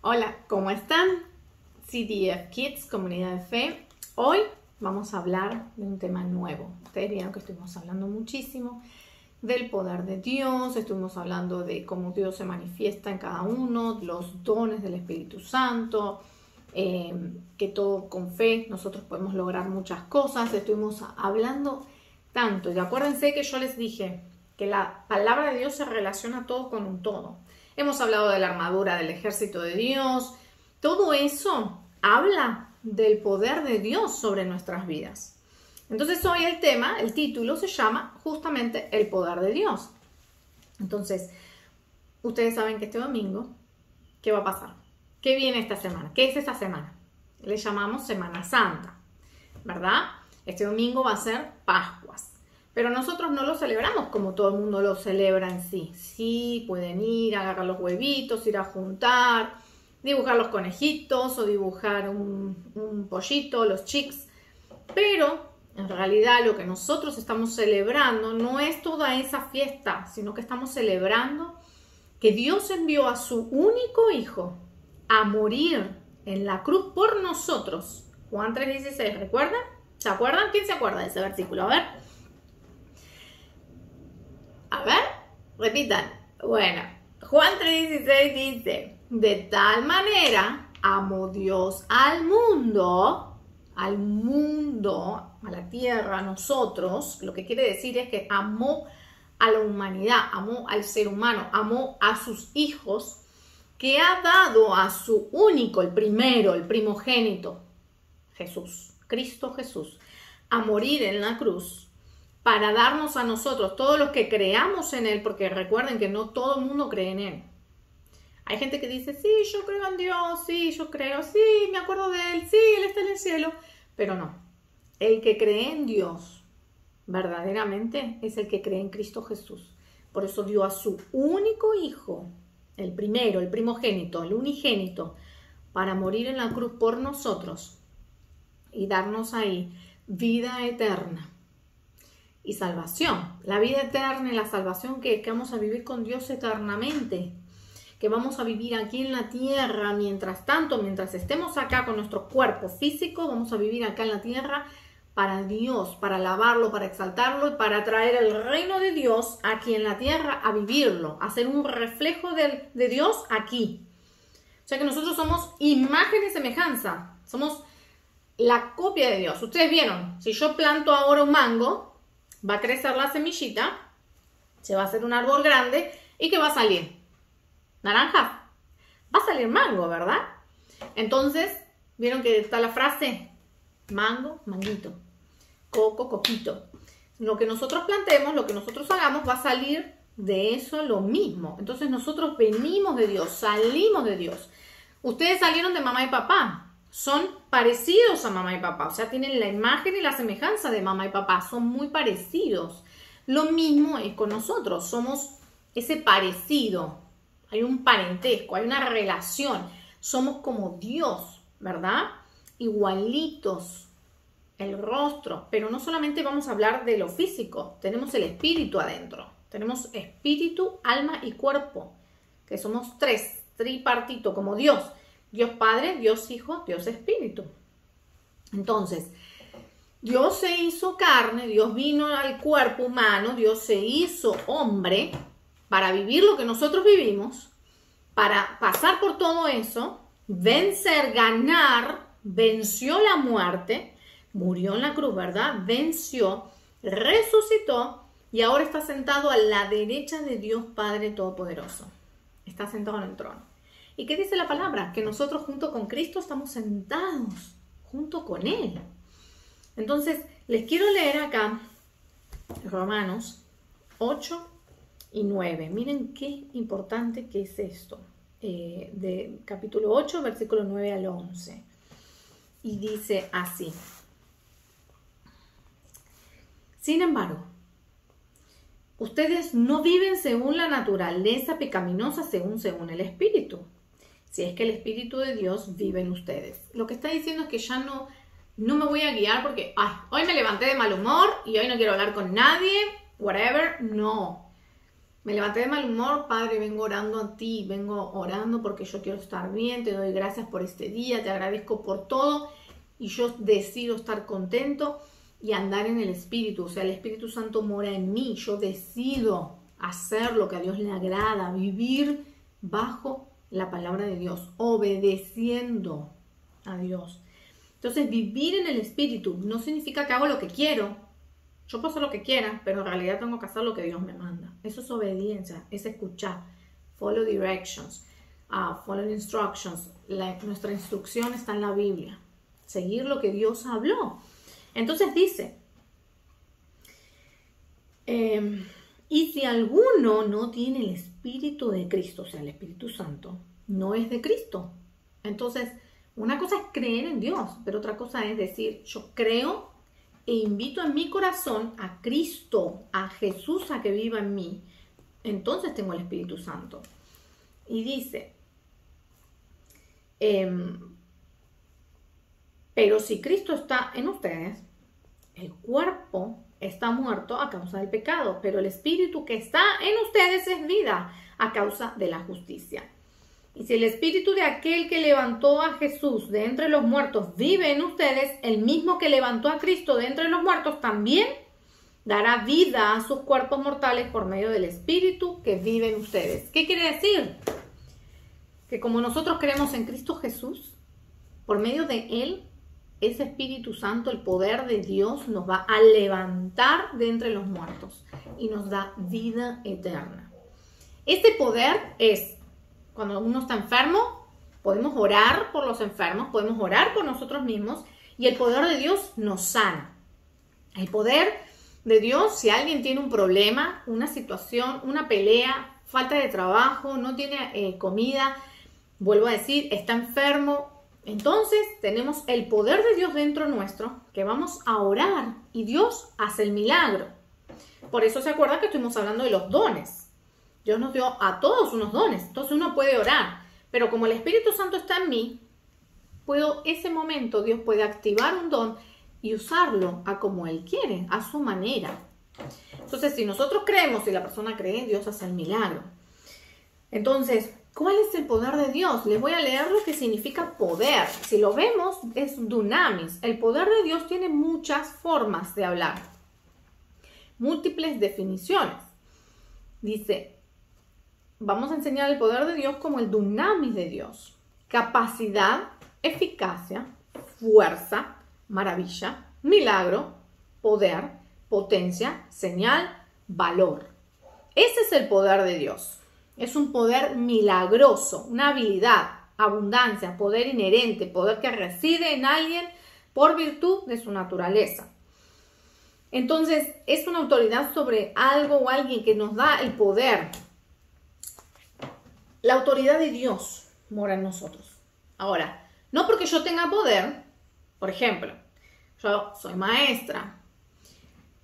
Hola, ¿cómo están? CDF Kids, Comunidad de Fe. Hoy vamos a hablar de un tema nuevo. Ustedes vieron que estuvimos hablando muchísimo del poder de Dios, estuvimos hablando de cómo Dios se manifiesta en cada uno, los dones del Espíritu Santo, que todo con fe nosotros podemos lograr muchas cosas. Estuvimos hablando tanto, y acuérdense que yo les dije que la palabra de Dios se relaciona todo con un todo. Hemos hablado de la armadura del ejército de Dios. Todo eso habla del poder de Dios sobre nuestras vidas. Entonces hoy el título se llama justamente el poder de Dios. Entonces, ustedes saben que este domingo, ¿qué va a pasar? ¿Qué viene esta semana? ¿Qué es esta semana? Le llamamos Semana Santa, ¿verdad? Este domingo va a ser Pascuas. Pero nosotros no lo celebramos como todo el mundo lo celebra en sí. Sí, pueden ir, agarrar los huevitos, ir a juntar, dibujar los conejitos o dibujar un pollito, los chicks. Pero en realidad lo que nosotros estamos celebrando no es toda esa fiesta, sino que estamos celebrando que Dios envió a su único hijo a morir en la cruz por nosotros. Juan 3:16, ¿recuerdan? ¿Se acuerdan? ¿Quién se acuerda de ese versículo? A ver, repitan. Bueno, Juan 3:16 dice: de tal manera amó Dios al mundo, a la tierra, a nosotros. Lo que quiere decir es que amó a la humanidad, amó al ser humano, amó a sus hijos, que ha dado a su único, el primero, el primogénito, Jesús, Cristo Jesús, a morir en la cruz, para darnos a nosotros, todos los que creamos en Él, porque recuerden que no todo el mundo cree en Él. Hay gente que dice, sí, yo creo en Dios, sí, yo creo, sí, me acuerdo de Él, sí, Él está en el cielo, pero no. El que cree en Dios verdaderamente es el que cree en Cristo Jesús. Por eso dio a su único hijo, el primero, el primogénito, el unigénito, para morir en la cruz por nosotros y darnos ahí vida eterna y salvación. La vida eterna y la salvación que vamos a vivir con Dios eternamente, que vamos a vivir aquí en la tierra. Mientras tanto, mientras estemos acá con nuestro cuerpo físico, vamos a vivir acá en la tierra para Dios, para alabarlo, para exaltarlo y para traer el reino de Dios aquí en la tierra, a vivirlo, a ser un reflejo de Dios aquí. O sea que nosotros somos imagen y semejanza, somos la copia de Dios. Ustedes vieron, si yo planto ahora un mango, va a crecer la semillita, se va a hacer un árbol grande, ¿y qué va a salir? ¿Naranja? Va a salir mango, ¿verdad? Entonces, ¿vieron que está la frase? Mango, manguito. Coco, coquito. Lo que nosotros plantemos, lo que nosotros hagamos, va a salir de eso lo mismo. Entonces nosotros venimos de Dios, salimos de Dios. Ustedes salieron de mamá y papá. Son parecidos a mamá y papá, o sea, tienen la imagen y la semejanza de mamá y papá, son muy parecidos. Lo mismo es con nosotros, somos ese parecido, hay un parentesco, hay una relación, somos como Dios, ¿verdad? Igualitos, el rostro, pero no solamente vamos a hablar de lo físico, tenemos el espíritu adentro, tenemos espíritu, alma y cuerpo, que somos tres, tripartito, como Dios. Dios Padre, Dios Hijo, Dios Espíritu. Entonces, Dios se hizo carne, Dios vino al cuerpo humano, Dios se hizo hombre para vivir lo que nosotros vivimos, para pasar por todo eso, vencer, ganar, venció la muerte, murió en la cruz, ¿verdad? Venció, resucitó y ahora está sentado a la derecha de Dios Padre Todopoderoso. Está sentado en el trono. ¿Y qué dice la palabra? Que nosotros junto con Cristo estamos sentados junto con Él. Entonces, les quiero leer acá Romanos 8 y 9. Miren qué importante que es esto. De capítulo 8, versículo 9 al 11. Y dice así. Sin embargo, ustedes no viven según la naturaleza pecaminosa, según el Espíritu. Si es que el Espíritu de Dios vive en ustedes. Lo que está diciendo es que ya no me voy a guiar porque hoy me levanté de mal humor y hoy no quiero hablar con nadie, whatever. No. Me levanté de mal humor, Padre, vengo orando a ti, vengo orando porque yo quiero estar bien, te doy gracias por este día, te agradezco por todo y yo decido estar contento y andar en el Espíritu. O sea, el Espíritu Santo mora en mí, yo decido hacer lo que a Dios le agrada, vivir bajo la palabra de Dios, obedeciendo a Dios. Entonces, vivir en el Espíritu no significa que hago lo que quiero. Yo puedo hacer lo que quiera, pero en realidad tengo que hacer lo que Dios me manda. Eso es obediencia, es escuchar. Follow directions, follow instructions. Nuestra instrucción está en la Biblia. Seguir lo que Dios habló. Entonces dice, y si alguno no tiene el Espíritu de Cristo, o sea, el Espíritu Santo, no es de Cristo. Entonces, una cosa es creer en Dios, pero otra cosa es decir, yo creo e invito en mi corazón a Cristo, a Jesús a que viva en mí. Entonces tengo el Espíritu Santo. Y dice, pero si Cristo está en ustedes, el cuerpo está muerto a causa del pecado, pero el Espíritu que está en ustedes es vida a causa de la justicia. Y si el Espíritu de aquel que levantó a Jesús de entre los muertos vive en ustedes, el mismo que levantó a Cristo de entre los muertos también dará vida a sus cuerpos mortales por medio del Espíritu que vive en ustedes. ¿Qué quiere decir? Que como nosotros creemos en Cristo Jesús, por medio de Él, ese Espíritu Santo, el poder de Dios, nos va a levantar de entre los muertos y nos da vida eterna. Este poder es, cuando uno está enfermo, podemos orar por los enfermos, podemos orar por nosotros mismos y el poder de Dios nos sana. El poder de Dios, si alguien tiene un problema, una situación, una pelea, falta de trabajo, no tiene comida, vuelvo a decir, está enfermo, entonces tenemos el poder de Dios dentro nuestro que vamos a orar y Dios hace el milagro. Por eso se acuerda que estuvimos hablando de los dones. Dios nos dio a todos unos dones, entonces uno puede orar, pero como el Espíritu Santo está en mí, ese momento Dios puede activar un don y usarlo a como Él quiere, a su manera. Entonces, si nosotros creemos, si la persona cree, Dios hace el milagro. Entonces, ¿cuál es el poder de Dios? Les voy a leer lo que significa poder. Si lo vemos, es dunamis. El poder de Dios tiene muchas formas de hablar, múltiples definiciones. Dice, vamos a enseñar el poder de Dios como el dunamis de Dios. Capacidad, eficacia, fuerza, maravilla, milagro, poder, potencia, señal, valor. Ese es el poder de Dios. Es un poder milagroso, una habilidad, abundancia, poder inherente, poder que reside en alguien por virtud de su naturaleza. Entonces, es una autoridad sobre algo o alguien que nos da el poder. La autoridad de Dios mora en nosotros. Ahora, no porque yo tenga poder, por ejemplo, yo soy maestra,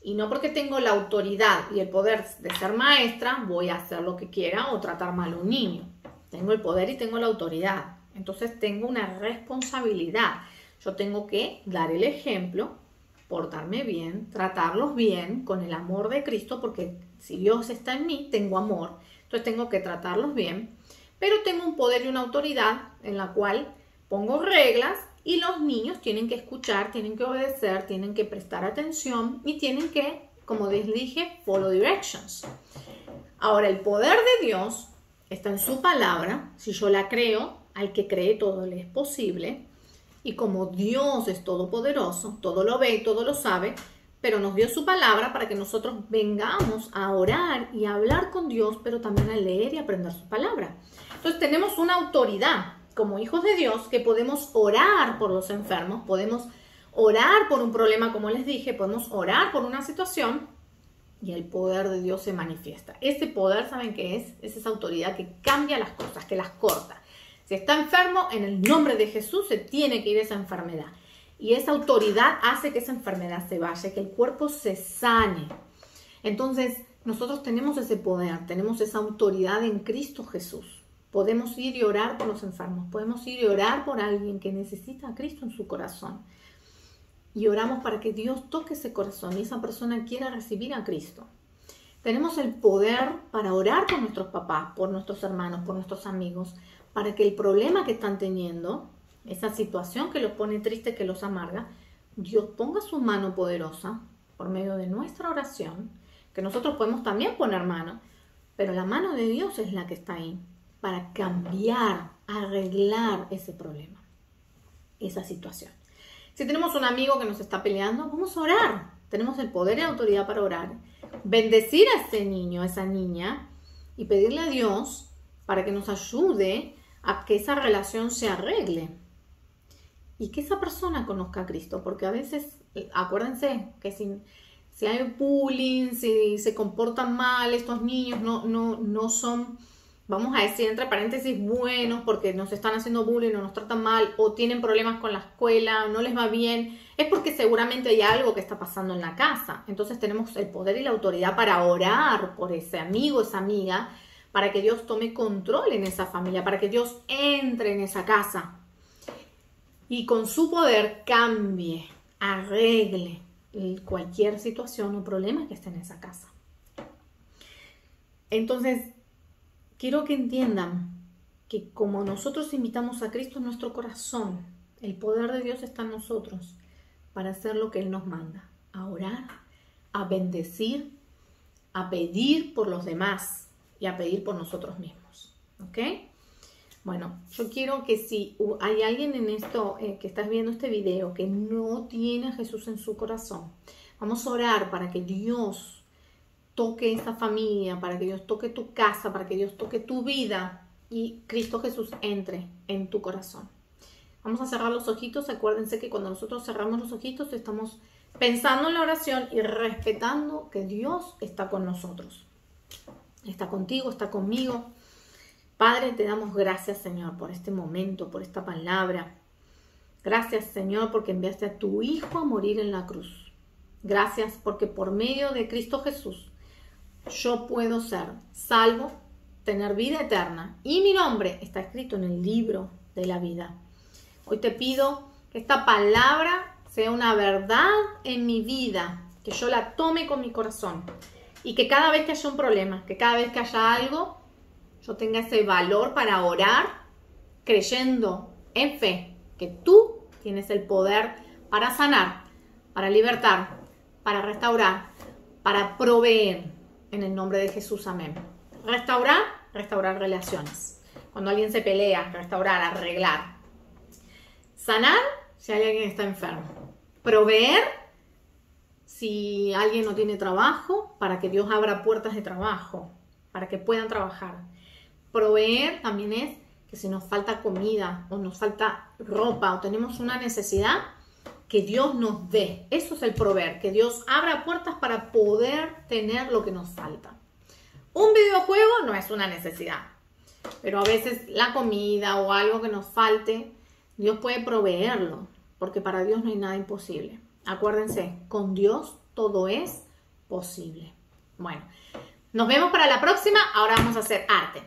y no porque tengo la autoridad y el poder de ser maestra, voy a hacer lo que quiera o tratar mal a un niño. Tengo el poder y tengo la autoridad. Entonces tengo una responsabilidad. Yo tengo que dar el ejemplo, portarme bien, tratarlos bien con el amor de Cristo, porque si Dios está en mí, tengo amor. Entonces tengo que tratarlos bien. Pero tengo un poder y una autoridad en la cual pongo reglas y los niños tienen que escuchar, tienen que obedecer, tienen que prestar atención y tienen que, como les dije, follow directions. Ahora, el poder de Dios está en su palabra. Si yo la creo, al que cree todo le es posible. Y como Dios es todopoderoso, todo lo ve y todo lo sabe, pero nos dio su palabra para que nosotros vengamos a orar y a hablar con Dios, pero también a leer y aprender su palabra. Entonces tenemos una autoridad como hijos de Dios que podemos orar por los enfermos, podemos orar por un problema, como les dije, podemos orar por una situación y el poder de Dios se manifiesta. Ese poder, ¿saben qué es? Es esa autoridad que cambia las cosas, que las corta. Si está enfermo, en el nombre de Jesús se tiene que ir esa enfermedad. Y esa autoridad hace que esa enfermedad se vaya, que el cuerpo se sane. Entonces, nosotros tenemos ese poder, tenemos esa autoridad en Cristo Jesús. Podemos ir y orar por los enfermos, podemos ir y orar por alguien que necesita a Cristo en su corazón. Y oramos para que Dios toque ese corazón y esa persona quiera recibir a Cristo. tenemos el poder para orar por nuestros papás, por nuestros hermanos, por nuestros amigos, para que el problema que están teniendo, esa situación que los pone tristes, que los amarga, Dios ponga su mano poderosa por medio de nuestra oración, que nosotros podemos también poner mano, pero la mano de Dios es la que está ahí para cambiar, arreglar ese problema, esa situación. Si tenemos un amigo que nos está peleando, vamos a orar. Tenemos el poder y la autoridad para orar, bendecir a ese niño, a esa niña y pedirle a Dios para que nos ayude a que esa relación se arregle y que esa persona conozca a Cristo, porque a veces, acuérdense que si hay bullying, si se comportan mal estos niños, no son, vamos a decir entre paréntesis, buenos porque nos están haciendo bullying o nos tratan mal o tienen problemas con la escuela, no les va bien, es porque seguramente hay algo que está pasando en la casa. Entonces tenemos el poder y la autoridad para orar por ese amigo, esa amiga, para que Dios tome control en esa familia, para que Dios entre en esa casa y con su poder cambie, arregle cualquier situación o problema que esté en esa casa. Entonces, quiero que entiendan que como nosotros invitamos a Cristo en nuestro corazón, el poder de Dios está en nosotros para hacer lo que Él nos manda, a orar, a bendecir, a pedir por los demás y a pedir por nosotros mismos. ¿Ok? Bueno, yo quiero que si hay alguien en esto que estás viendo este video que no tiene a Jesús en su corazón, vamos a orar para que Dios toque esa familia, para que Dios toque tu casa, para que Dios toque tu vida y Cristo Jesús entre en tu corazón. Vamos a cerrar los ojitos. Acuérdense que cuando nosotros cerramos los ojitos estamos pensando en la oración y respetando que Dios está con nosotros. Está contigo, está conmigo. Padre, te damos gracias, Señor, por este momento, por esta palabra. Gracias, Señor, porque enviaste a tu Hijo a morir en la cruz. Gracias porque por medio de Cristo Jesús yo puedo ser salvo, tener vida eterna y mi nombre está escrito en el libro de la vida. Hoy te pido que esta palabra sea una verdad en mi vida, que yo la tome con mi corazón y que cada vez que haya un problema, que cada vez que haya algo, yo tenga ese valor para orar, creyendo en fe que tú tienes el poder para sanar, para libertar, para restaurar, para proveer. En el nombre de Jesús, amén. Restaurar relaciones. Cuando alguien se pelea, restaurar, arreglar. Sanar si alguien está enfermo. Proveer si alguien no tiene trabajo, para que Dios abra puertas de trabajo, para que puedan trabajar. Proveer también es que si nos falta comida o nos falta ropa o tenemos una necesidad, que Dios nos dé. Eso es el proveer, que Dios abra puertas para poder tener lo que nos falta. Un videojuego no es una necesidad, pero a veces la comida o algo que nos falte, Dios puede proveerlo, porque para Dios no hay nada imposible. Acuérdense, con Dios todo es posible. Bueno, nos vemos para la próxima. Ahora vamos a hacer arte.